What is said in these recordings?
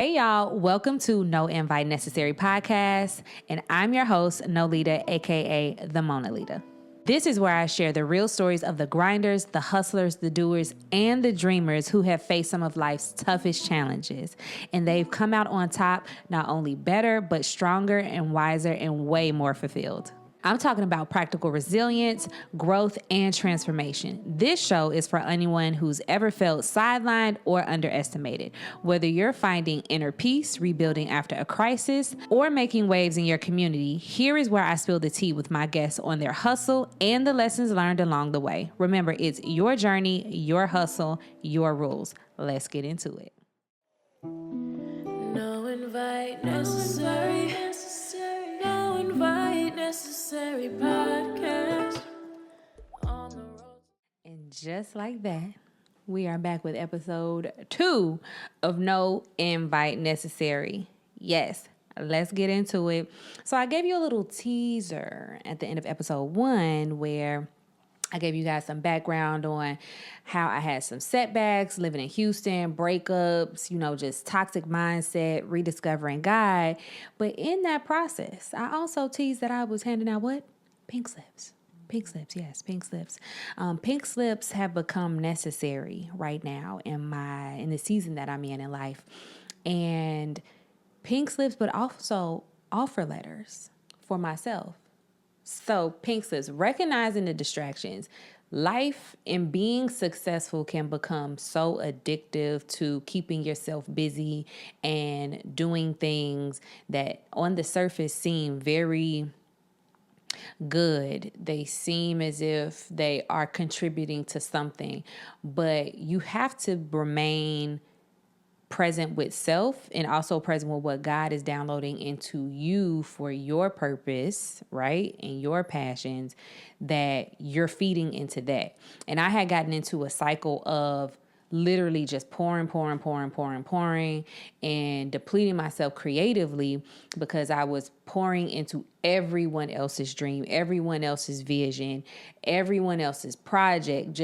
Hey y'all, welcome to No Invite Necessary podcast, and I'm your host, NoLita, aka TheMonaLita. This is where I share the real stories of the grinders, the hustlers, the doers, and the dreamers who have faced some of life's toughest challenges. And they've come out on top, not only better, but stronger and wiser and way more fulfilled. I'm talking about practical resilience, growth, and transformation. This show is for anyone who's ever felt sidelined or underestimated. Whether you're finding inner peace, rebuilding after a crisis, or making waves in your community, here is where I spill the tea with my guests on their hustle and the lessons learned along the way. Remember, it's your journey, your hustle, your rules. Let's get into it. No invite necessary. No invite necessary podcast on the road. And just like that, we are back with episode 2 of No Invite Necessary. Yes, let's get into it. So I gave you a little teaser at the end of episode 1 where I gave you guys some background on how I had some setbacks, living in Houston, breakups, just toxic mindset, rediscovering God. But in that process, I also teased that I was handing out what? Pink slips. Pink slips, yes, pink slips. Pink slips have become necessary right now in the season that I'm in life. And pink slips, but also offer letters for myself. So pink slips, recognizing the distractions. Life and being successful can become so addictive to keeping yourself busy and doing things that on the surface seem very good. They seem as if they are contributing to something, but you have to remain present with self and also present with what God is downloading into you for your purpose, right? And your passions, that you're feeding into that. And I had gotten into a cycle of literally just pouring and depleting myself creatively because I was pouring into everyone else's dream, everyone else's vision, everyone else's project,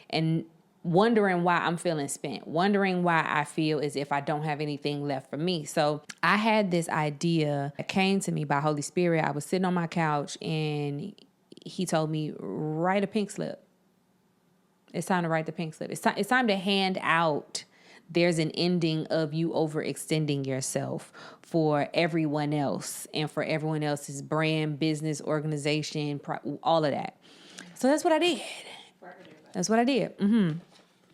and wondering why I'm feeling spent, wondering why I feel as if I don't have anything left for me. So I had this idea that came to me by Holy Spirit. I was sitting on my couch and he told me, write a pink slip. It's time to write the pink slip. It's time to hand out. There's an ending of you overextending yourself for everyone else and for everyone else's brand, business, organization, all of that. So that's what I did. That's what I did.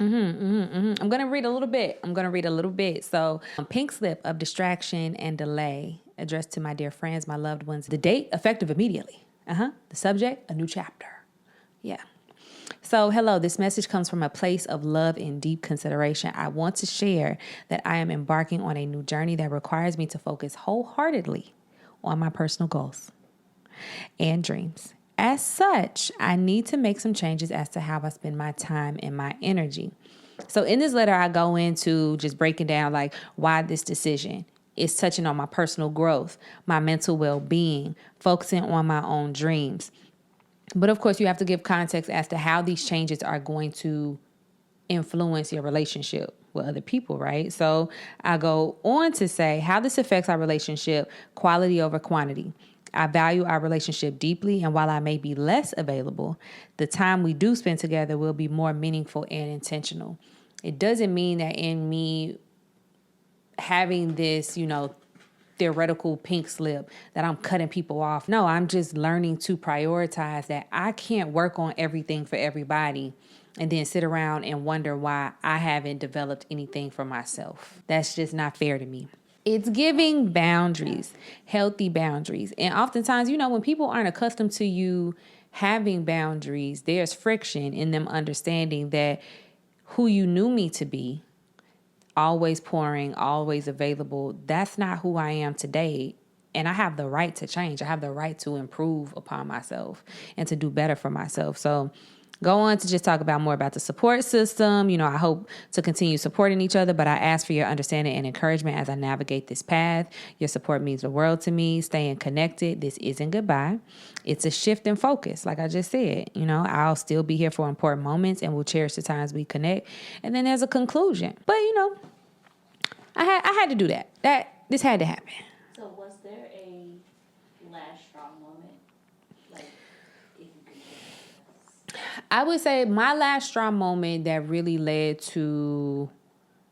I'm going to read a little bit. So, pink slip of distraction and delay addressed to my dear friends, my loved ones. The date, effective immediately. The subject, a new chapter. Yeah. So, hello, this message comes from a place of love and deep consideration. I want to share that I am embarking on a new journey that requires me to focus wholeheartedly on my personal goals and dreams. As such, I need to make some changes as to how I spend my time and my energy. So in this letter, I go into just breaking down like why this decision is touching on my personal growth, my mental well-being, focusing on my own dreams. But of course, you have to give context as to how these changes are going to influence your relationship with other people, right? So I go on to say how this affects our relationship, quality over quantity. I value our relationship deeply, and while I may be less available, the time we do spend together will be more meaningful and intentional. It doesn't mean that in me having this, theoretical pink slip that I'm cutting people off. No, I'm just learning to prioritize that I can't work on everything for everybody and then sit around and wonder why I haven't developed anything for myself. That's just not fair to me. It's giving boundaries, healthy boundaries. And oftentimes, when people aren't accustomed to you having boundaries, there's friction in them understanding that who you knew me to be, always pouring, always available, that's not who I am today. And I have the right to change. I have the right to improve upon myself and to do better for myself. So go on to just talk about more about the support system. I hope to continue supporting each other, but I ask for your understanding and encouragement as I navigate this path. Your support means the world to me. Staying connected. This isn't goodbye. It's a shift in focus. Like I just said, I'll still be here for important moments and we'll cherish the times we connect. And then there's a conclusion. But, I had to do that. This had to happen. So was there a last straw moment? Like, if you could give us. I would say my last straw moment that really led to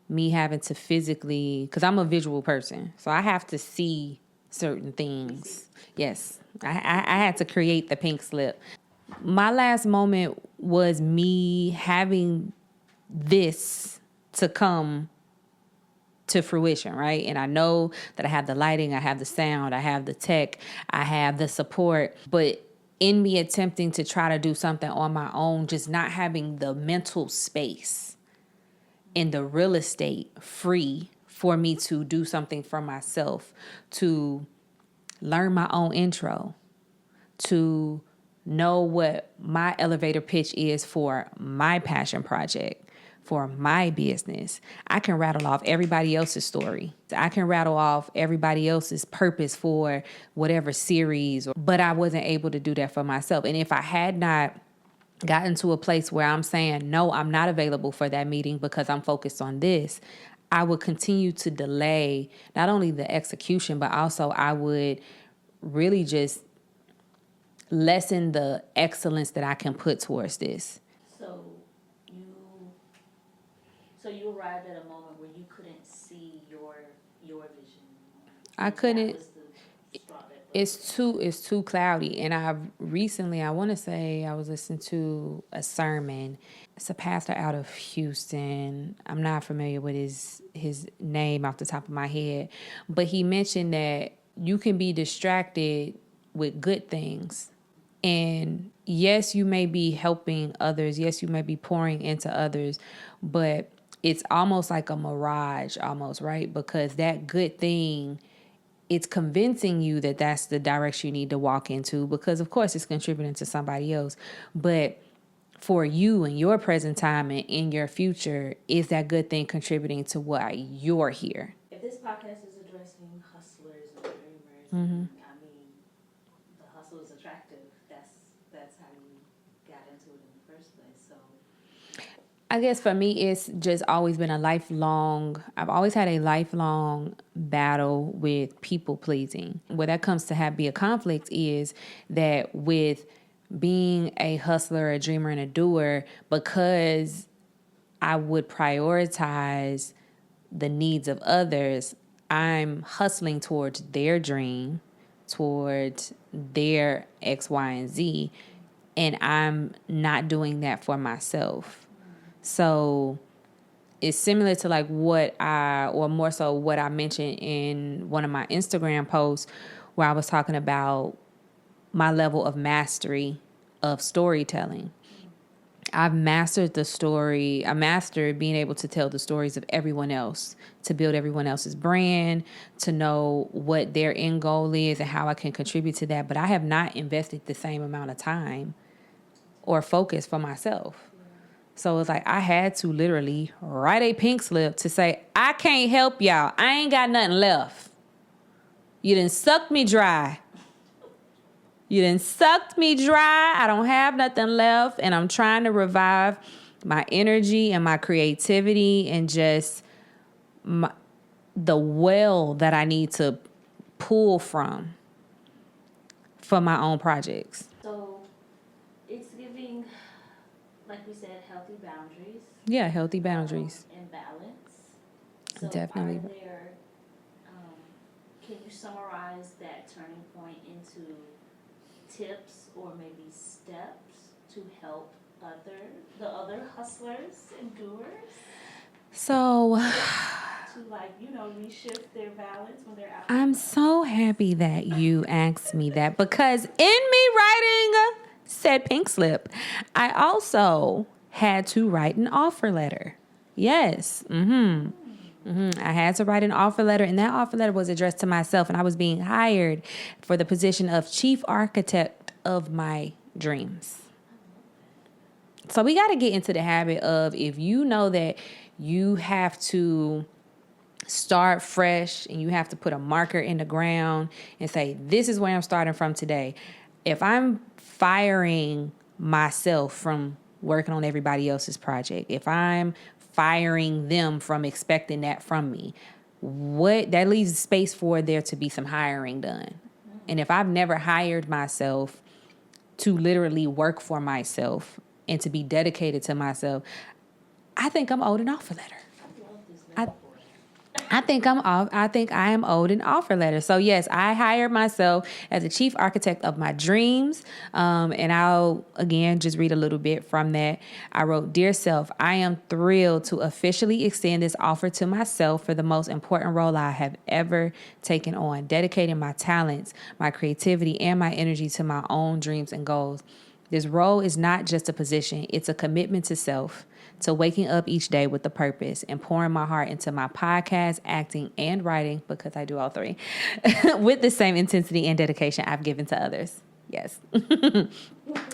me having to physically, because I'm a visual person, so I have to see certain things. Yes, I had to create the pink slip. My last moment was me having this to come to fruition, right? And I know that I have the lighting, I have the sound, I have the tech, I have the support, but in me attempting to try to do something on my own, just not having the mental space and the real estate free for me to do something for myself, to learn my own intro, to know what my elevator pitch is for my passion project, for my business. I can rattle off everybody else's story. I can rattle off everybody else's purpose for whatever series, but I wasn't able to do that for myself. And if I had not gotten to a place where I'm saying, no, I'm not available for that meeting because I'm focused on this, I would continue to delay not only the execution, but also I would really just lessen the excellence that I can put towards this. So you, so you arrived at a moment where you couldn't see your vision anymore. I couldn't. That was the straw that broke It's too cloudy. And I've recently, I want to say, I was listening to a sermon. It's a pastor out of Houston. I'm not familiar with his name off the top of my head, but he mentioned that you can be distracted with good things. And yes, you may be helping others. Yes, you may be pouring into others, but it's almost like a mirage almost, right? Because that good thing, it's convincing you that that's the direction you need to walk into, because of course it's contributing to somebody else. But for you and your present time and in your future, is that good thing contributing to why you're here? If this podcast is addressing hustlers and dreamers, I mean, the hustle is attractive. That's how you got into it in the first place. So I guess for me, it's just always been I've always had a lifelong battle with people pleasing. Where that comes to be a conflict is that with being a hustler, a dreamer, and a doer, because I would prioritize the needs of others, I'm hustling towards their dream, towards their X, Y, and Z, and I'm not doing that for myself. So it's similar to like or more so what I mentioned in one of my Instagram posts where I was talking about my level of mastery of storytelling. I've mastered the story. I mastered being able to tell the stories of everyone else, to build everyone else's brand, to know what their end goal is and how I can contribute to that. But I have not invested the same amount of time or focus for myself. So it's like I had to literally write a pink slip to say, I can't help y'all. I ain't got nothing left. You done sucked me dry. You done sucked me dry. I don't have nothing left. And I'm trying to revive my energy and my creativity and just the well that I need to pull from for my own projects. So it's giving, like we said, healthy boundaries. Yeah, healthy boundaries. And balance. So Definitely. Are there, can you summarize that turning point into tips or maybe steps to help the other hustlers and doers So to reshift their balance when they're out? I'm so happy that you asked me that, because in me writing said pink slip, I also had to write an offer letter. Yes. I had to write an offer letter, and that offer letter was addressed to myself, and I was being hired for the position of chief architect of my dreams. So we got to get into the habit of, if you know that you have to start fresh and you have to put a marker in the ground and say, this is where I'm starting from today. If I'm firing myself from working on everybody else's project, if I'm firing them from expecting that from me, what that leaves space for there to be some hiring done. And if I've never hired myself to literally work for myself and to be dedicated to myself, I think I'm owed an offer letter. I think I'm off. I think I am owed an offer letter. So yes, I hired myself as the chief architect of my dreams. And I'll again just read a little bit from that. I wrote, "Dear self, I am thrilled to officially extend this offer to myself for the most important role I have ever taken on, dedicating my talents, my creativity, and my energy to my own dreams and goals. This role is not just a position, it's a commitment to self, to waking up each day with a purpose and pouring my heart into my podcast, acting, and writing, because I do all three, with the same intensity and dedication I've given to others." Yes.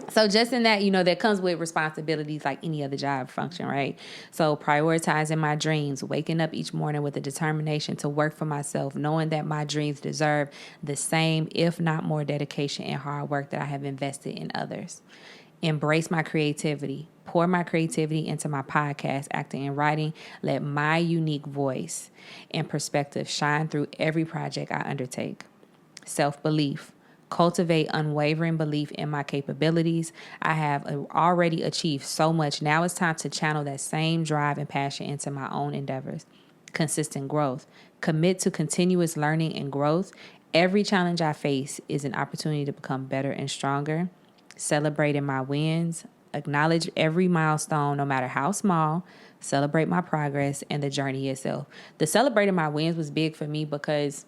So just in that, that comes with responsibilities like any other job function, right? So prioritizing my dreams, waking up each morning with a determination to work for myself, knowing that my dreams deserve the same, if not more, dedication and hard work that I have invested in others. Embrace my creativity. Pour my creativity into my podcast, acting, and writing. Let my unique voice and perspective shine through every project I undertake. Self-belief. Cultivate unwavering belief in my capabilities. I have already achieved so much. Now it's time to channel that same drive and passion into my own endeavors. Consistent growth. Commit to continuous learning and growth. Every challenge I face is an opportunity to become better and stronger. Celebrating my wins. Acknowledge every milestone, no matter how small. Celebrate my progress and the journey itself. The celebrating my wins was big for me because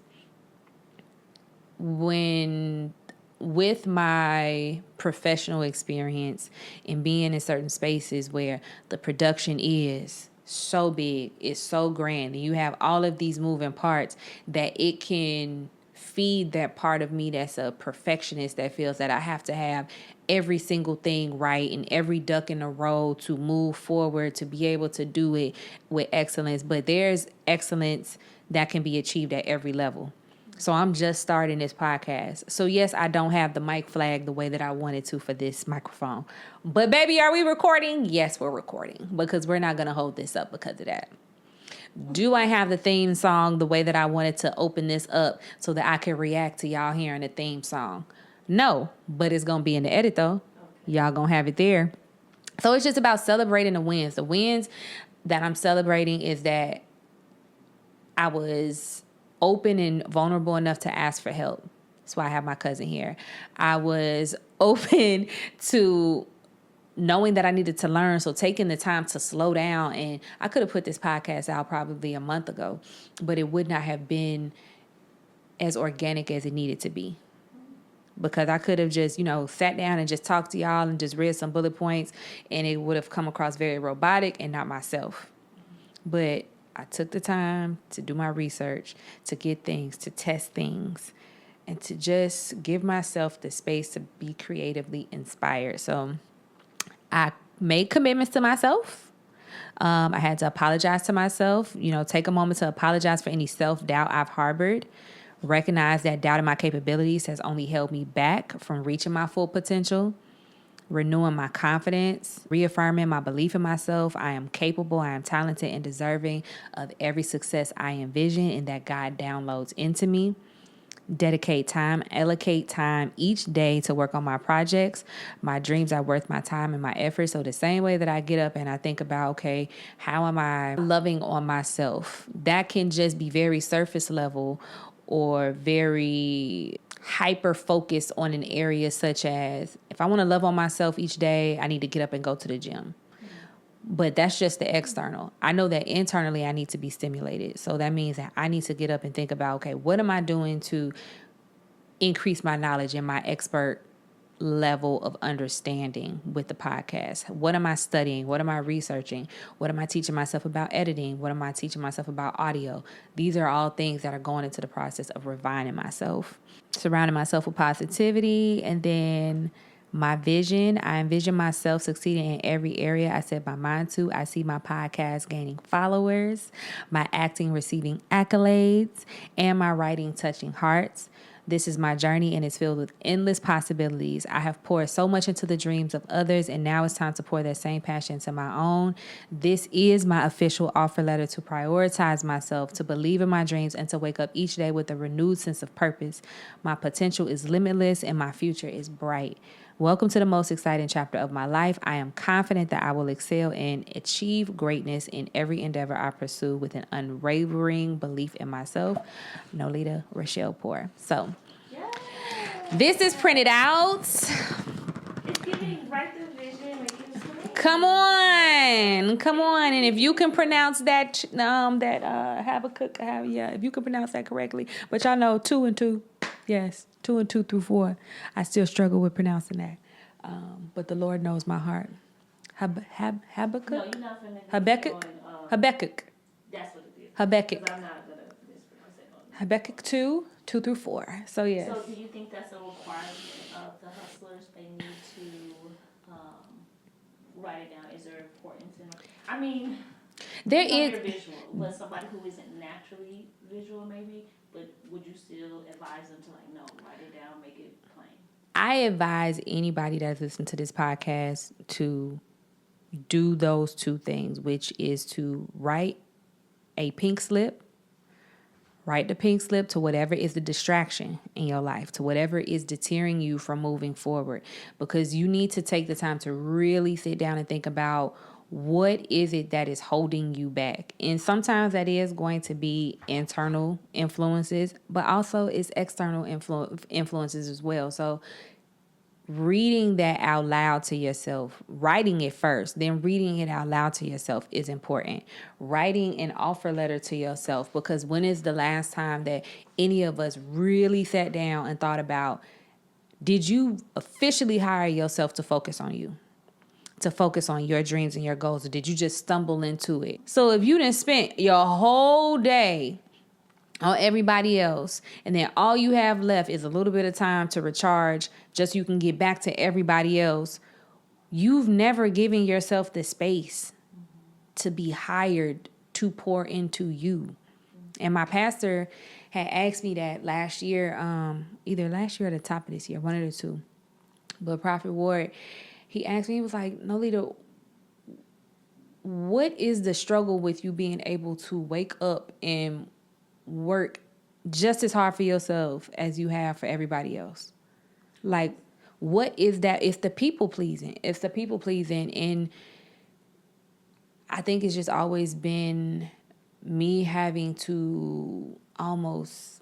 with my professional experience and being in certain spaces where the production is so big, it's so grand, and you have all of these moving parts, that it can feed that part of me that's a perfectionist, that feels that I have to have every single thing right and every duck in a row to move forward, to be able to do it with excellence. But there's excellence that can be achieved at every level. So I'm just starting this podcast. So yes, I don't have the mic flag the way that I wanted to for this microphone. But baby, are we recording? Yes, we're recording, because we're not going to hold this up because of that. Do I have the theme song the way that I wanted to open this up so that I can react to y'all hearing the theme song? No, but it's going to be in the edit though. Y'all going to have it there. So it's just about celebrating the wins. The wins that I'm celebrating is that I was open and vulnerable enough to ask for help. That's why I have my cousin here. I was open to knowing that I needed to learn. So taking the time to slow down, and I could have put this podcast out probably a month ago, but it would not have been as organic as it needed to be, because I could have just, sat down and just talked to y'all and just read some bullet points, and it would have come across very robotic and not myself. But I took the time to do my research, to get things, to test things, and to just give myself the space to be creatively inspired. So I made commitments to myself. I had to apologize to myself, take a moment to apologize for any self-doubt I've harbored. Recognize that doubting my capabilities has only held me back from reaching my full potential. Renewing my confidence, reaffirming my belief in myself. I am capable, I am talented, and deserving of every success I envision and that God downloads into me. Dedicate time, allocate time each day to work on my projects. My dreams are worth my time and my effort. So the same way that I get up and I think about, okay, how am I loving on myself? That can just be very surface level or very hyper focused on an area, such as, if I want to love on myself each day, I need to get up and go to the gym. But that's just the external. I know that internally I need to be stimulated. So that means that I need to get up and think about, okay, what am I doing to increase my knowledge and my expert level of understanding with the podcast? What am I studying? What am I researching? What am I teaching myself about editing? What am I teaching myself about audio? These are all things that are going into the process of refining myself. Surrounding myself with positivity. And then my vision, I envision myself succeeding in every area I set my mind to. I see my podcast gaining followers, my acting receiving accolades, and my writing touching hearts. This is my journey and it's filled with endless possibilities. I have poured so much into the dreams of others, and now it's time to pour that same passion into my own. This is my official offer letter to prioritize myself, to believe in my dreams, and to wake up each day with a renewed sense of purpose. My potential is limitless and my future is bright. Welcome to the most exciting chapter of my life. I am confident that I will excel and achieve greatness in every endeavor I pursue with an unwavering belief in myself. Nolita Rochelle Poor. So this is printed out. It's giving write the vision, make it plain. Come on. And if you can pronounce that Habakkuk, if you can pronounce that correctly. But y'all know 2 and 2. Yes, 2 and 2 through 4. I still struggle with pronouncing that. But the Lord knows my heart. Habakkuk? No, you're not finna Habakkuk? Habakkuk. That's what it is. Habakkuk. 'Cause I'm not gonna mispronounce it on Habakkuk 2 through 4. So, yes. So do you think that's a requirement of the hustlers? They need to write it down. Is there importance in it? I mean, There you're is. visual, but somebody who isn't naturally visual maybe, but would you still advise them to no, write it down, make it plain? I advise anybody that's listening to this podcast to do those 2 things, which is to write a pink slip. Write the pink slip to whatever is the distraction in your life, to whatever is deterring you from moving forward, because you need to take the time to really sit down and think about what is it that is holding you back. And sometimes that is going to be internal influences, but also it's external influences as well. So reading that out loud to yourself, writing it first, then reading it out loud to yourself is important. Writing an offer letter to yourself, because when is the last time that any of us really sat down and thought about, did you officially hire yourself to focus on you? To focus on your dreams and your goals, or did you just stumble into it? So if you didn't spend your whole day on everybody else, and then all you have left is a little bit of time to recharge just so you can get back to everybody else, you've never given yourself the space to be hired to pour into you. And my pastor had asked me that last year, either last year or the top of this year, one of the 2. But Prophet Ward, he asked me, he was like, Nolita, what is the struggle with you being able to wake up and work just as hard for yourself as you have for everybody else? Like, what is that? It's the people pleasing. And I think it's just always been me having to almost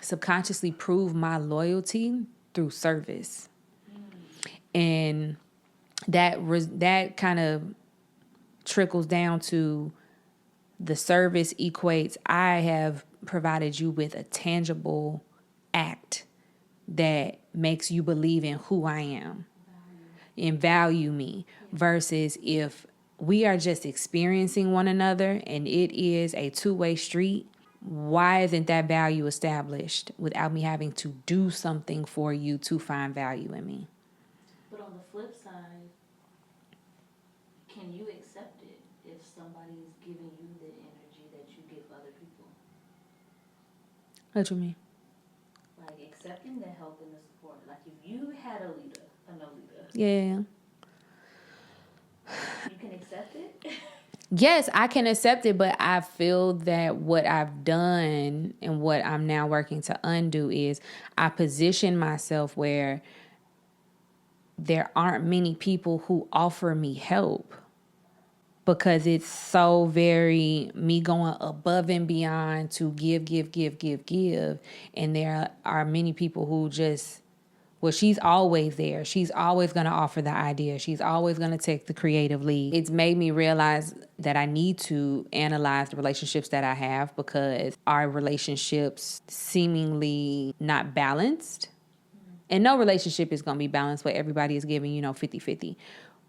subconsciously prove my loyalty through service. And that kind of trickles down to the service equates, I have provided you with a tangible act that makes you believe in who I am and value me, versus if we are just experiencing one another and it is a 2-way street, why isn't that value established without me having to do something for you to find value in me? But on the flip side, can you accept it if somebody is giving you the energy that you give other people? What you mean? Like accepting the help and the support. Like if you had a Nolita, Yeah. you can accept it? Yes, I can accept it, but I feel that what I've done and what I'm now working to undo is I position myself where there aren't many people who offer me help, because it's so very me going above and beyond to give. And there are many people who just, well, she's always there. She's always going to offer the idea. She's always going to take the creative lead. It's made me realize that I need to analyze the relationships that I have, because our relationships seemingly not balanced. And no relationship is going to be balanced where everybody is giving, 50-50.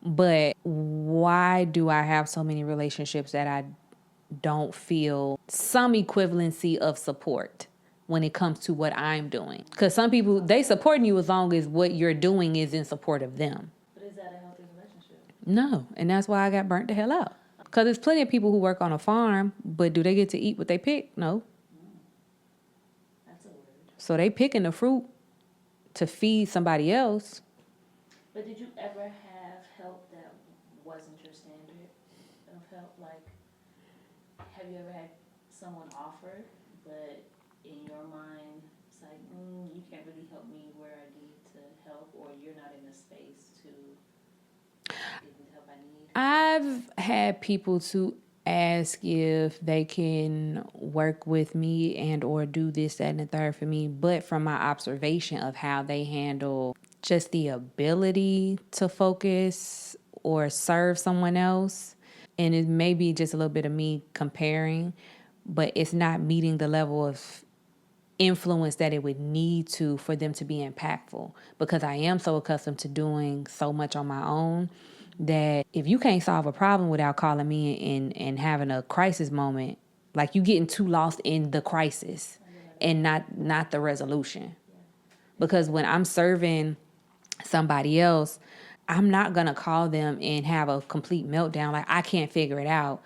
But why do I have so many relationships that I don't feel some equivalency of support when it comes to what I'm doing? Because some people, they supporting you as long as what you're doing is in support of them. But is that a healthy relationship? No. And that's why I got burnt the hell out. Because there's plenty of people who work on a farm, but do they get to eat what they pick? No. That's a word. So they picking the fruit to feed somebody else. But did you ever have help that wasn't your standard of help? Like, have you ever had someone offer, but in your mind, it's like, you can't really help me where I need to help, or you're not in a space to give me the help I need? I've had people to ask if they can work with me and or do this, that, and the third for me. But from my observation of how they handle just the ability to focus or serve someone else, and it may be just a little bit of me comparing, but it's not meeting the level of influence that it would need to for them to be impactful, because I am so accustomed to doing so much on my own that if you can't solve a problem without calling me and having a crisis moment, like you getting too lost in the crisis and not the resolution. Because when I'm serving somebody else, I'm not going to call them and have a complete meltdown like I can't figure it out.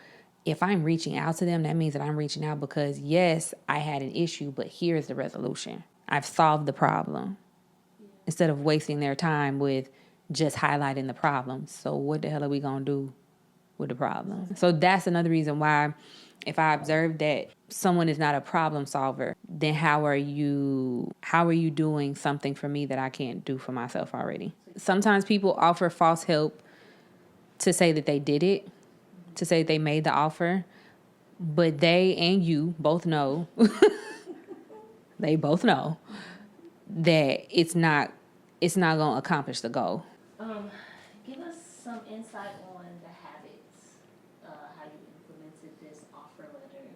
If I'm reaching out to them, that means that I'm reaching out because, yes, I had an issue, but here's the resolution. I've solved the problem instead of wasting their time with just highlighting the problem. So what the hell are we going to do with the problem? So that's another reason why if I observe that someone is not a problem solver, then how are you doing something for me that I can't do for myself already? Sometimes people offer false help to say that they did it, to say they made the offer, but they and you both know, they both know that it's not going to accomplish the goal. Give us some insight on the habits, how you implemented this offer letter.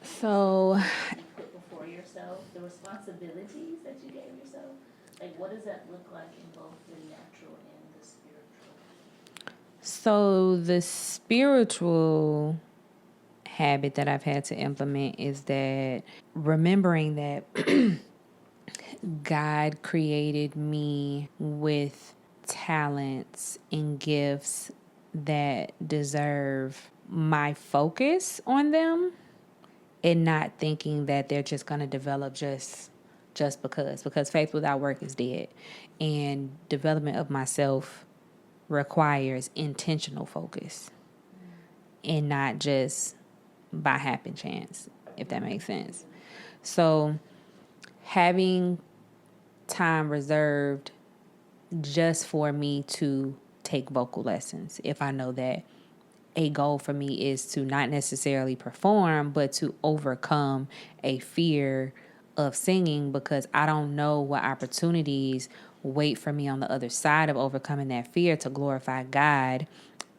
So You put before yourself the responsibilities that you gave yourself. Like, what does that look like in both the natural and the spiritual? So the spiritual habit that I've had to implement is that remembering that God created me with talents and gifts that deserve my focus on them, and not thinking that they're just going to develop just because faith without work is dead, and development of myself requires intentional focus and not just by happen chance, if that makes sense. So having time reserved just for me to take vocal lessons, if I know that a goal for me is to not necessarily perform, but to overcome a fear of singing, because I don't know what opportunities wait for me on the other side of overcoming that fear to glorify God.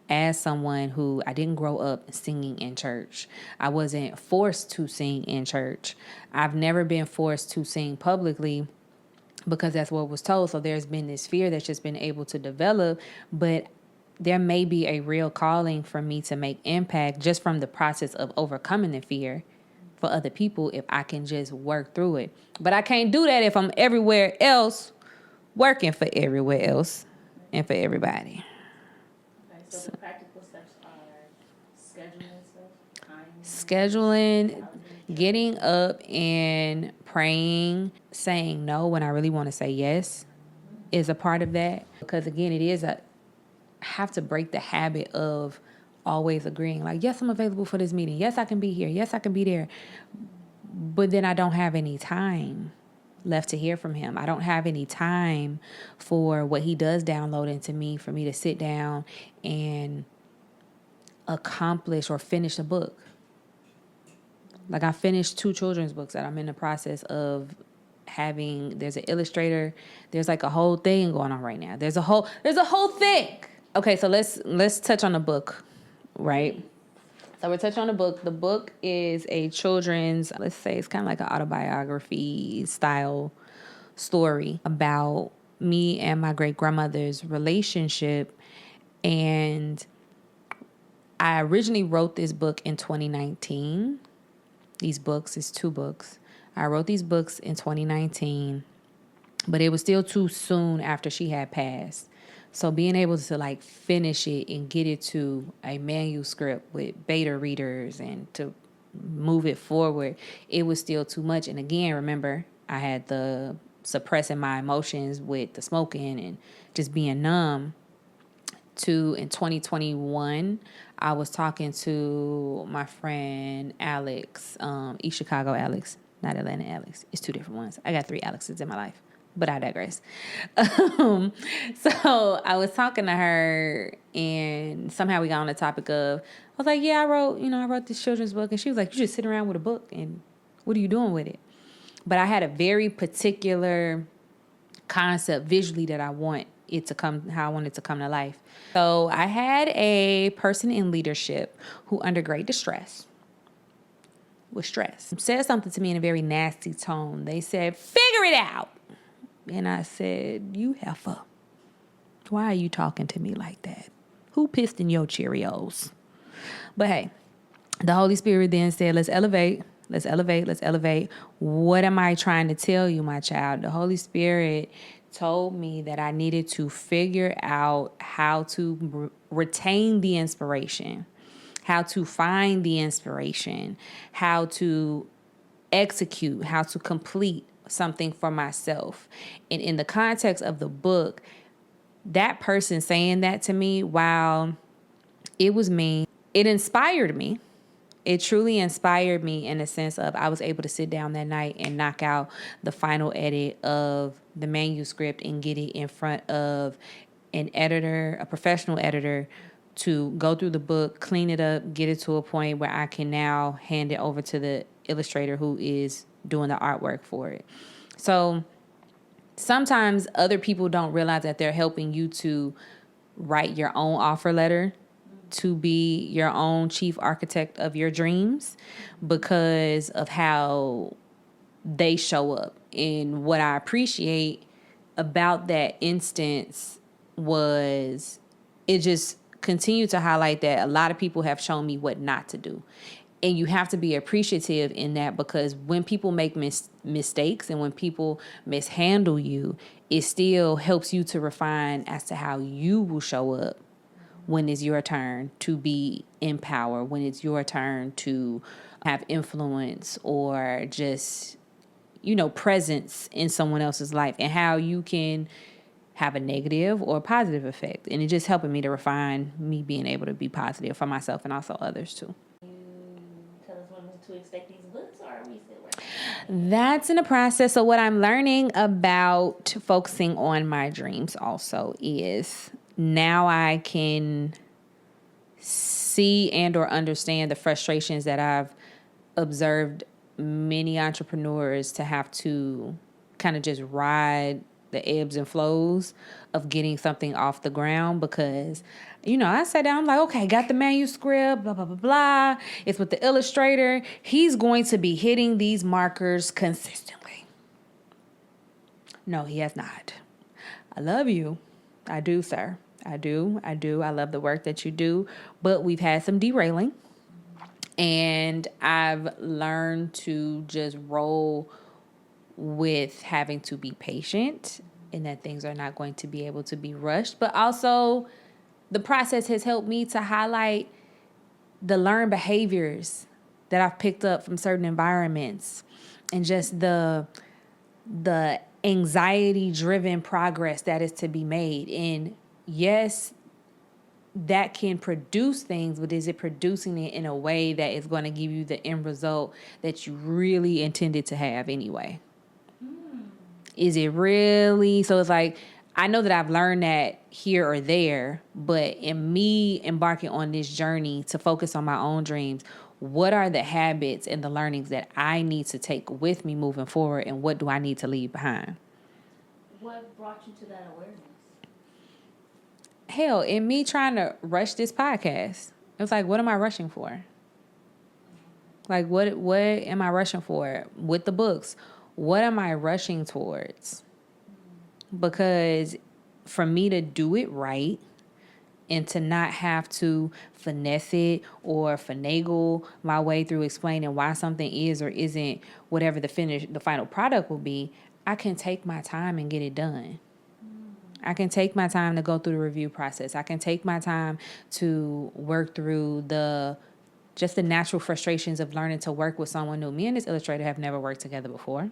As someone who I didn't grow up singing in church, I wasn't forced to sing in church. I've never been forced to sing publicly because that's what was told. So there's been this fear that's just been able to develop, but there may be a real calling for me to make impact just from the process of overcoming the fear for other people if I can just work through it. But I can't do that if I'm everywhere else working for everywhere else and for everybody. Okay, so the practical steps are scheduling stuff, time. Scheduling, getting up and praying, saying no when I really want to say yes is a part of that. Because again, I have to break the habit of always agreeing. Like, yes, I'm available for this meeting. Yes, I can be here. Yes, I can be there. But then I don't have any time left to hear from him. I don't have any time for what he does download into me for me to sit down and accomplish or finish a book. Like, I finished 2 children's books that I'm in the process of having. There's an illustrator. There's like a whole thing going on right now. There's a whole thing. Okay, so let's touch on the book, right? So we're touching on the book. The book is a children's, let's say it's kind of like an autobiography style story about me and my great grandmother's relationship. And I originally wrote this book in 2019. These books is 2 books. I wrote these books in 2019, but it was still too soon after she had passed. So being able to like finish it and get it to a manuscript with beta readers and to move it forward, it was still too much. And again, remember, I had the suppressing my emotions with the smoking and just being numb. In 2021, I was talking to my friend Alex, East Chicago Alex, not Atlanta Alex. It's two different ones. I got 3 Alexes in my life, but I digress. So I was talking to her, and somehow we got on the topic of, I was like, yeah, I wrote this children's book. And she was like, you just sit around with a book, and what are you doing with it? But I had a very particular concept visually that I want it to come, how I want it to come to life. So I had a person in leadership who, under great distress, with stress, said something to me in a very nasty tone. They said, figure it out. And I said, you heifer, why are you talking to me like that? Who pissed in your Cheerios? But hey, the Holy Spirit then said, let's elevate. Let's elevate. Let's elevate. What am I trying to tell you, my child? The Holy Spirit told me that I needed to figure out how to retain the inspiration, how to find the inspiration, how to execute, how to complete something for myself. And in the context of the book, that person saying that to me, while it was me, it inspired me. It truly inspired me in the sense of I was able to sit down that night and knock out the final edit of the manuscript and get it in front of an editor, a professional editor, to go through the book, clean it up, get it to a point where I can now hand it over to the illustrator who is doing the artwork for it. So sometimes other people don't realize that they're helping you to write your own offer letter, to be your own chief architect of your dreams, because of how they show up. And what I appreciate about that instance was it just continued to highlight that a lot of people have shown me what not to do. And you have to be appreciative in that, because when people make mistakes and when people mishandle you, it still helps you to refine as to how you will show up when it's your turn to be in power, when it's your turn to have influence or just, presence in someone else's life, and how you can have a negative or positive effect. And it just helping me to refine me being able to be positive for myself and also others too. Tell us when to expect these books, or are we still working? That's in the process. So what I'm learning about focusing on my dreams also is now I can see and or understand the frustrations that I've observed many entrepreneurs to have to kind of just ride the ebbs and flows of getting something off the ground. Because, I sat down, I'm like, okay, got the manuscript, blah, blah, blah, blah. It's with the illustrator. He's going to be hitting these markers consistently. No, he has not. I love you. I do, sir. I do. I love the work that you do. But we've had some derailing. And I've learned to just roll with having to be patient, and that things are not going to be able to be rushed. But also, the process has helped me to highlight the learned behaviors that I've picked up from certain environments, and just the anxiety-driven progress that is to be made. And yes, that can produce things, but is it producing it in a way that is going to give you the end result that you really intended to have anyway? Is it really? So it's like, I know that I've learned that here or there, but in me embarking on this journey to focus on my own dreams, what are the habits and the learnings that I need to take with me moving forward, and what do I need to leave behind? What brought you to that awareness? Hell, in me trying to rush this podcast, it was like, what am I rushing for? Like, what am I rushing for with the books? What am I rushing towards? Because for me to do it right and to not have to finesse it or finagle my way through explaining why something is or isn't whatever the final product will be, I can take my time and get it done. I can take my time to go through the review process. I can take my time to work through the just the natural frustrations of learning to work with someone new. Me and this illustrator have never worked together before.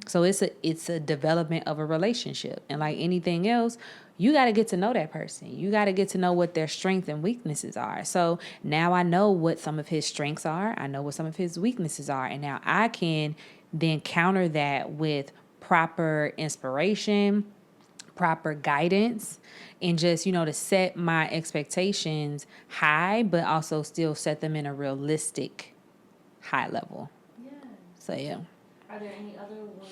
So it's a development of a relationship. And like anything else, you got to get to know that person. You got to get to know what their strengths and weaknesses are. So now I know what some of his strengths are. I know what some of his weaknesses are. And now I can then counter that with proper inspiration, proper guidance, and just, to set my expectations high, but also still set them in a realistic high level. Yeah. So, yeah. Are there any other wins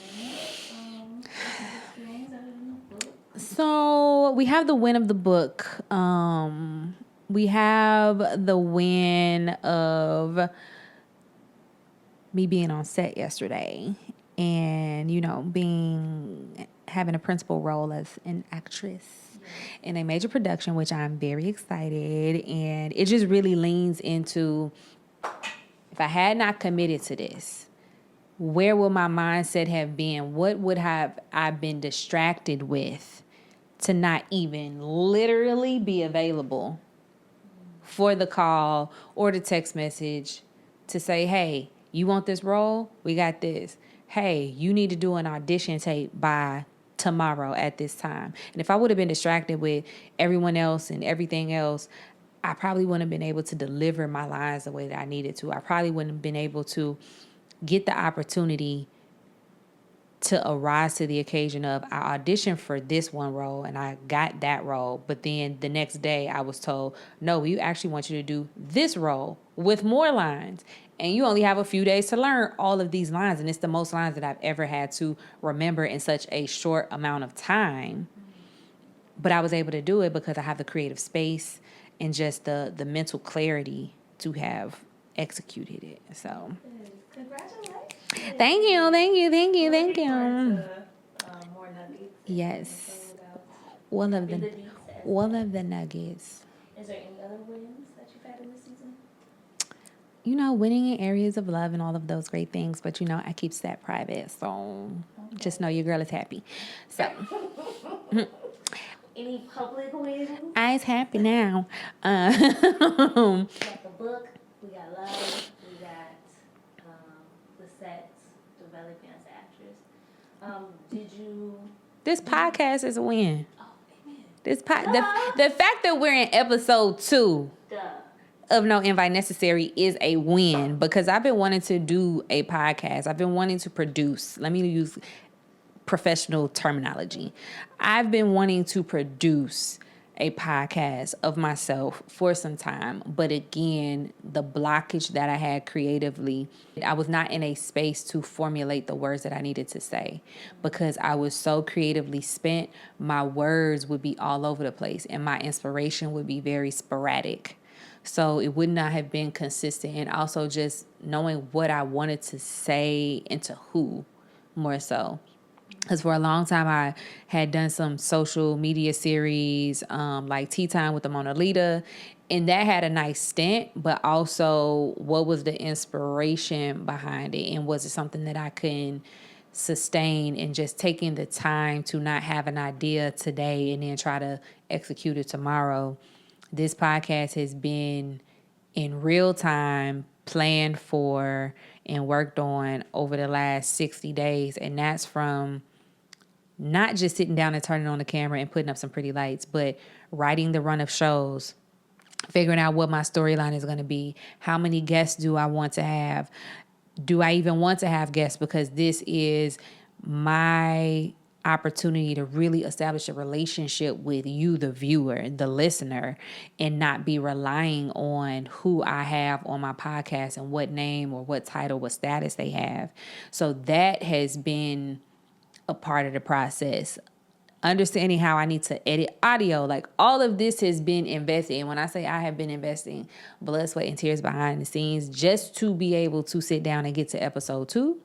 that you've experienced other than the book? So we have the win of the book. We have the win of me being on set yesterday and, having a principal role as an actress in a major production, which I'm very excited. And it just really leans into, if I had not committed to this, where would my mindset have been? What would have I been distracted with to not even literally be available for the call or the text message to say, hey, you want this role? We got this. Hey, you need to do an audition tape by tomorrow at this time. And if I would have been distracted with everyone else and everything else, I probably wouldn't have been able to deliver my lines the way that I needed to. I probably wouldn't have been able to get the opportunity to arise to the occasion of, I auditioned for this one role and I got that role. But then the next day I was told, no, we actually want you to do this role with more lines. And you only have a few days to learn all of these lines. And it's the most lines that I've ever had to remember in such a short amount of time. But I was able to do it because I have the creative space and just the mental clarity to have executed it. So Congratulations. thank you. More nuggets. Yes. All One of of the nuggets. Is there any other wins that you've had in this season? Winning in areas of love and all of those great things. But, I keep that private. So just know your girl is happy. So Any public wins? I's happy now. We got the book, we got love, we got the sets, developing as an actress. Did you? This podcast is a win. Oh, amen. The fact that we're in episode 2 Duh. of No Invite Necessary is a win, because I've been wanting to do a podcast. I've been wanting to produce. Let me use professional terminology. I've been wanting to produce a podcast of myself for some time. But again, the blockage that I had creatively, I was not in a space to formulate the words that I needed to say because I was so creatively spent. My words would be all over the place and my inspiration would be very sporadic. So it would not have been consistent. And also just knowing what I wanted to say and to who more so. Because for a long time, I had done some social media series, like Tea Time with TheMonaLita, and that had a nice stint, but also what was the inspiration behind it? And was it something that I can sustain, and just taking the time to not have an idea today and then try to execute it tomorrow? This podcast has been in real time, planned for, and worked on over the last 60 days. And that's from not just sitting down and turning on the camera and putting up some pretty lights, but writing the run of shows, figuring out what my storyline is going to be. How many guests do I want to have? Do I even want to have guests? Because this is my opportunity to really establish a relationship with you, the viewer, the listener, and not be relying on who I have on my podcast and what name or what title, what status they have. So that has been a part of the process. Understanding how I need to edit audio, like all of this has been invested. And when I say I have been investing blood, sweat, and tears behind the scenes just to be able to sit down and get to episode 2,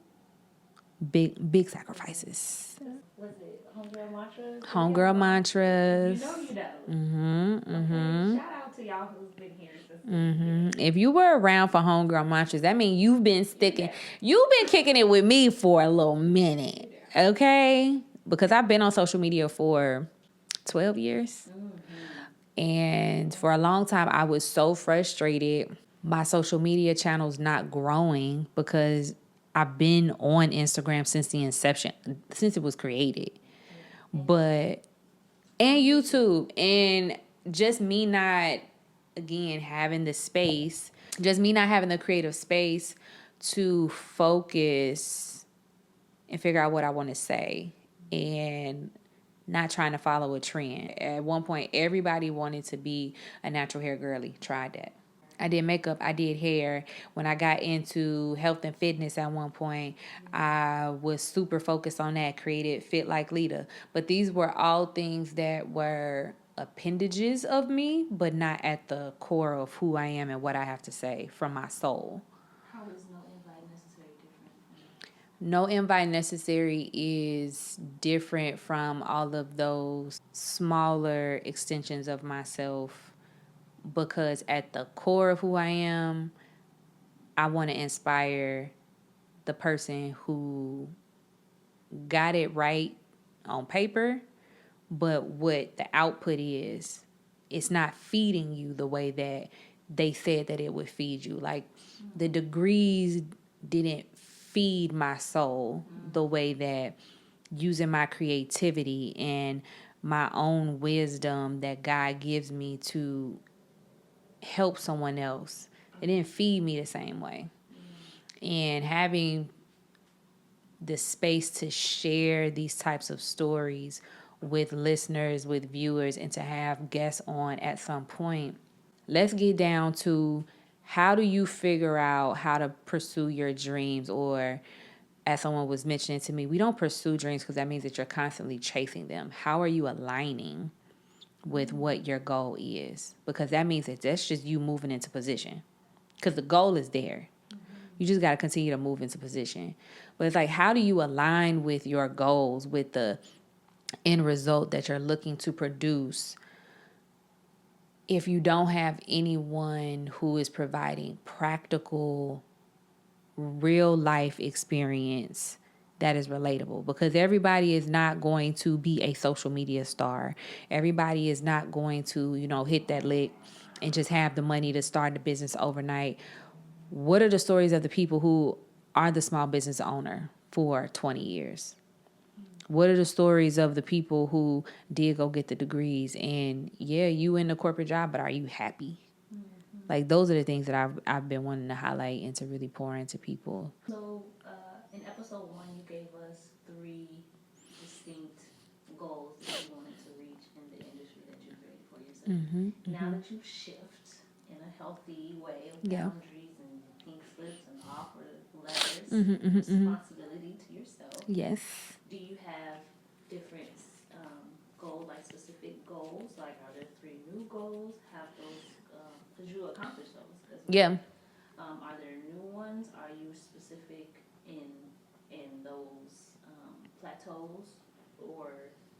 big sacrifices. Was it Homegirl Mantras? Homegirl Mantras. You know. Okay. Shout out to y'all who's been here since If you were around for Homegirl Mantras, that means you've been kicking it with me for a little minute. Okay? Because I've been on social media for 12 years. And for a long time, I was so frustrated my social media channel's not growing because I've been on Instagram since the inception, since it was created. But and YouTube, and just me not, again, having the space, just me not having the creative space to focus and figure out what I want to say, and not trying to follow a trend. At one point, everybody wanted to be a natural hair girly. Tried that. I did makeup, I did hair. When I got into health and fitness at one point, I was super focused on that, created Fit Like Lita. But these were all things that were appendages of me, but not at the core of who I am and what I have to say from my soul. How is no invite necessary different No invite necessary is different from all of those smaller extensions of myself, because at the core of who I am, I want to inspire the person who got it right on paper, but what the output is, it's not feeding you the way that they said that it would feed you. Like, the degrees didn't feed my soul the way that using my creativity and my own wisdom that God gives me to help someone else, it didn't feed me the same way. And having the space to share these types of stories with listeners, with viewers, and to have guests on at some point, let's get down to, how do you figure out how to pursue your dreams? Or, as someone was mentioning to me, we don't pursue dreams because that means that you're constantly chasing them. How are you aligning with what your goal is? Because that means that that's just you moving into position, because the goal is there. You just got to continue to move into position. But it's like, how do you align with your goals, with the end result that you're looking to produce, if you don't have anyone who is providing practical, real life experience that is relatable? Because everybody is not going to be a social media star. Everybody is not going to, hit that lick and just have the money to start a business overnight. What are the stories of the people who are the small business owner for 20 years? What are the stories of the people who did go get the degrees? And yeah, you in the corporate job, but are you happy? Like, those are the things that I've been wanting to highlight and to really pour into people. So, in episode 1, you gave us 3 distinct goals that you wanted to reach in the industry that you created for yourself. Now that you shift in a healthy way of boundaries and pink slips and offer letters, responsibility to yourself. Yes. Do you have different goals, like specific goals? Like, are there 3 new goals? Have those, because you accomplished those as well. Yeah. Are there new ones? Are you specific in those plateaus or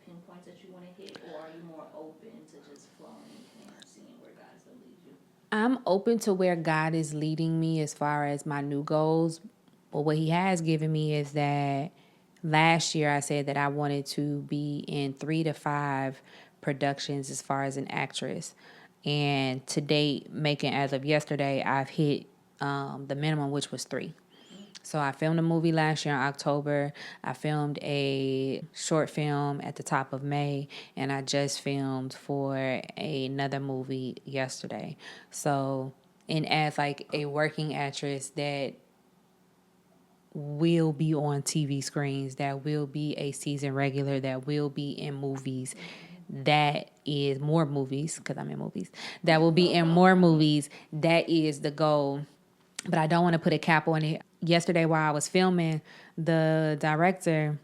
pinpoints that you want to hit, or are you more open to just flowing and seeing where God's going to lead you? I'm open to where God is leading me as far as my new goals. But what He has given me is that last year I said that I wanted to be in 3 to 5 productions as far as an actress. And to date, making, as of yesterday, I've hit the minimum, which was 3. So I filmed a movie last year in October. I filmed a short film at the top of May, and I just filmed for another movie yesterday. So, and as like a working actress that will be on TV screens, that will be a season regular, that will be in movies, that is more movies, because I'm in movies, that will be in more movies, that is the goal. But I don't want to put a cap on it. Yesterday while I was filming, the director,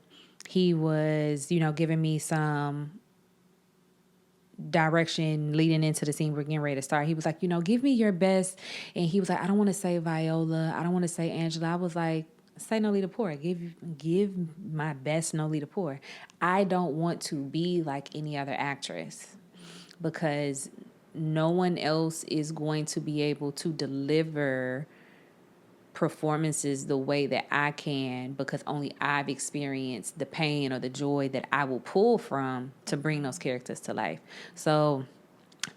he was, giving me some direction leading into the scene we're getting ready to start. He was like, give me your best. And he was like, I don't want to say Viola. I don't want to say Angela. I was like, say Nolita Poor. Give my best Nolita Poor. I don't want to be like any other actress, because no one else is going to be able to deliver performances the way that I can, because only I've experienced the pain or the joy that I will pull from to bring those characters to life. So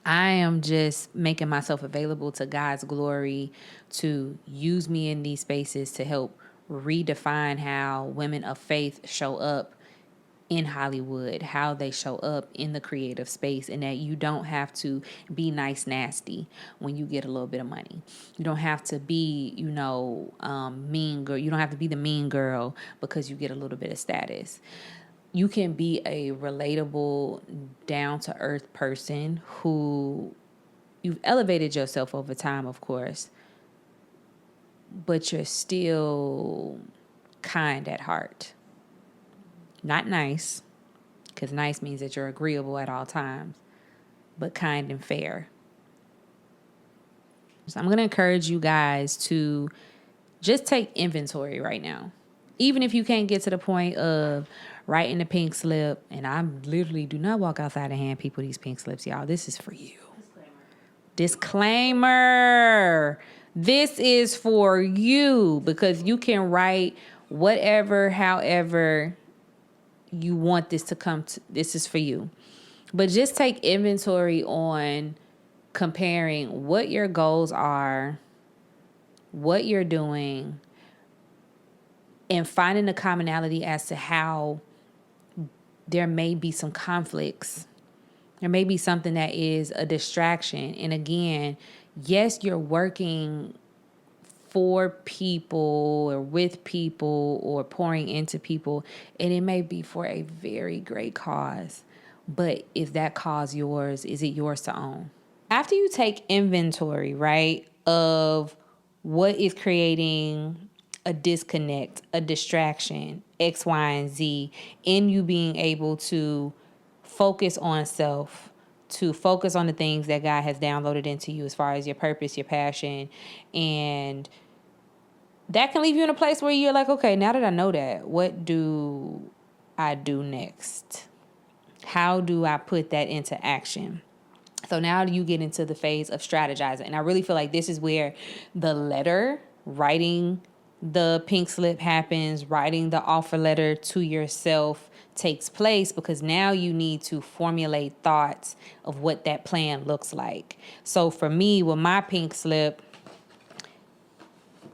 I am just making myself available to God's glory to use me in these spaces to help redefine how women of faith show up in Hollywood, how they show up in the creative space, and that you don't have to be nice nasty when you get a little bit of money. You don't have to be, mean girl. You don't have to be the mean girl because you get a little bit of status. You can be a relatable, down to earth person who you've elevated yourself over time, of course, but you're still kind at heart. Not nice, because nice means that you're agreeable at all times, but kind and fair. So I'm going to encourage you guys to just take inventory right now. Even if you can't get to the point of writing the pink slip, and I literally do not walk outside and hand people these pink slips, y'all. This is for you. Disclaimer. This is for you, because you can write whatever, however you want this to come to. This is for you. But just take inventory on comparing what your goals are, what you're doing, and finding the commonality as to how there may be some conflicts. There may be something that is a distraction. And again, yes, you're working for people or with people or pouring into people, and it may be for a very great cause. But is that cause yours? Is it yours to own? After you take inventory, right, of what is creating a disconnect, a distraction, X, Y, and Z, in you being able to focus on self, to focus on the things that God has downloaded into you as far as your purpose, your passion, and that can leave you in a place where you're like, okay, now that I know that, what do I do next? How do I put that into action? So now you get into the phase of strategizing. And I really feel like this is where the letter, writing the pink slip happens, writing the offer letter to yourself takes place, because now you need to formulate thoughts of what that plan looks like. So for me, with my pink slip,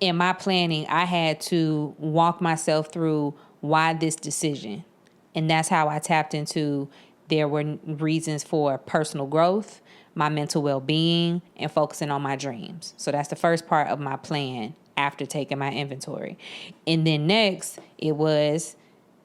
in my planning, I had to walk myself through why this decision. And that's how I tapped into, there were reasons for personal growth, my mental well-being, and focusing on my dreams. So that's the first part of my plan after taking my inventory. And then next, it was,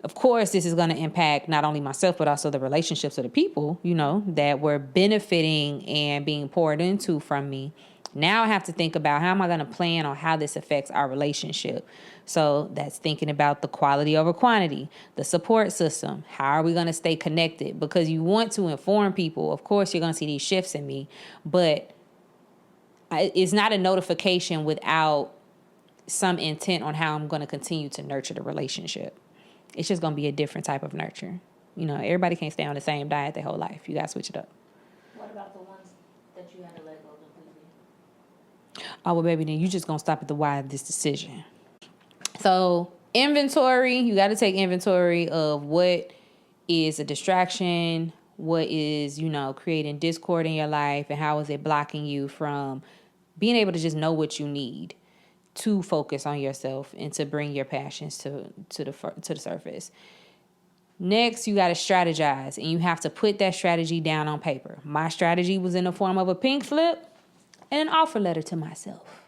of course, this is going to impact not only myself, but also the relationships of the people, that were benefiting and being poured into from me. Now I have to think about, how am I going to plan on how this affects our relationship? So that's thinking about the quality over quantity, the support system. How are we going to stay connected? Because you want to inform people. Of course, you're going to see these shifts in me, but it's not a notification without some intent on how I'm going to continue to nurture the relationship. It's just going to be a different type of nurture. Everybody can't stay on the same diet their whole life. You got to switch it up. What about the ones that you had to let go completely? Oh, well, baby, then you just going to stop at the why of this decision. So inventory, you got to take inventory of what is a distraction, what is, creating discord in your life, and how is it blocking you from being able to just know what you need to focus on yourself and to bring your passions to the surface. Next, you got to strategize, and you have to put that strategy down on paper. My strategy was in the form of a pink slip and an offer letter to myself.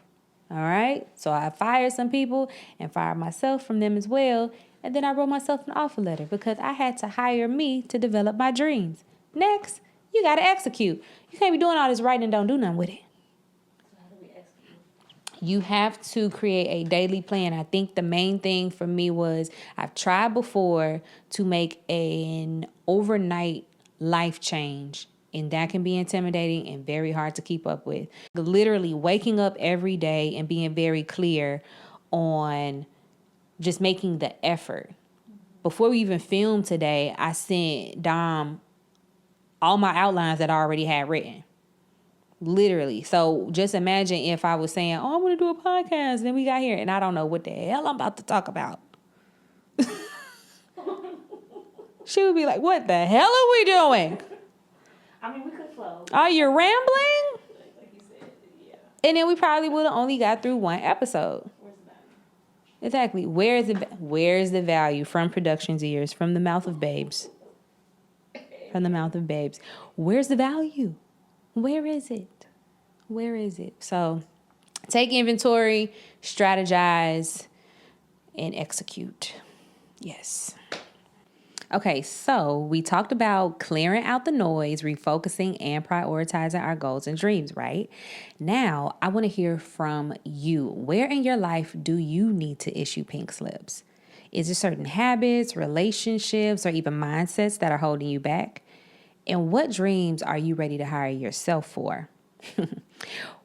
All right? So I fired some people and fired myself from them as well. And then I wrote myself an offer letter because I had to hire me to develop my dreams. Next, you got to execute. You can't be doing all this writing and don't do nothing with it. So how do we execute? You have to create a daily plan. I think the main thing for me was, I've tried before to make an overnight life change, and that can be intimidating and very hard to keep up with. Literally waking up every day and being very clear on just making the effort. Before we even filmed today, I sent Dom all my outlines that I already had written. Literally. So just imagine if I was saying, oh, I want to do a podcast. Then we got here and I don't know what the hell I'm about to talk about. She would be like, what the hell are we doing? I mean, we could flow. Oh, you're rambling? Like you said, yeah. And then we probably would have only got through one episode. Where's the value? Exactly. Where's the value from production's ears, from the mouth of babes? From the mouth of babes. Where's the value? Where is it? Where is it? So take inventory, strategize, and execute. Yes. Okay, so we talked about clearing out the noise, refocusing, and prioritizing our goals and dreams, right? Now, I want to hear from you. Where in your life do you need to issue pink slips? Is it certain habits, relationships, or even mindsets that are holding you back? And what dreams are you ready to hire yourself for?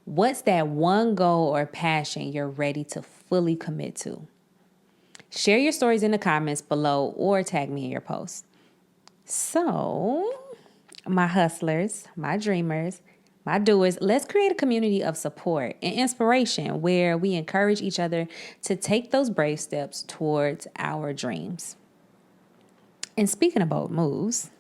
What's that one goal or passion you're ready to fully commit to? Share your stories in the comments below or tag me in your posts. So, my hustlers, my dreamers, my doers, let's create a community of support and inspiration where we encourage each other to take those brave steps towards our dreams. And speaking of bold moves,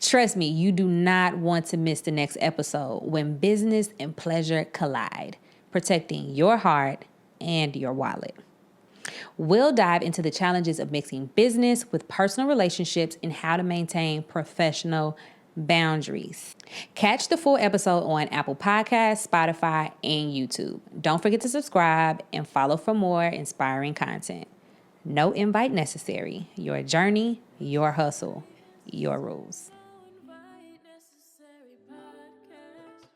trust me, you do not want to miss the next episode when business and pleasure collide, protecting your heart and your wallet. We'll dive into the challenges of mixing business with personal relationships and how to maintain professional boundaries. Catch the full episode on Apple Podcasts, Spotify, and YouTube. Don't forget to subscribe and follow for more inspiring content. No invite necessary. Your journey, your hustle, your rules. No invite necessary podcast.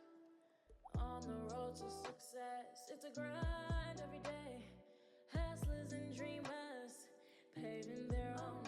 On the road to success, it's a grind every day. Hustlers and dreamers paving their own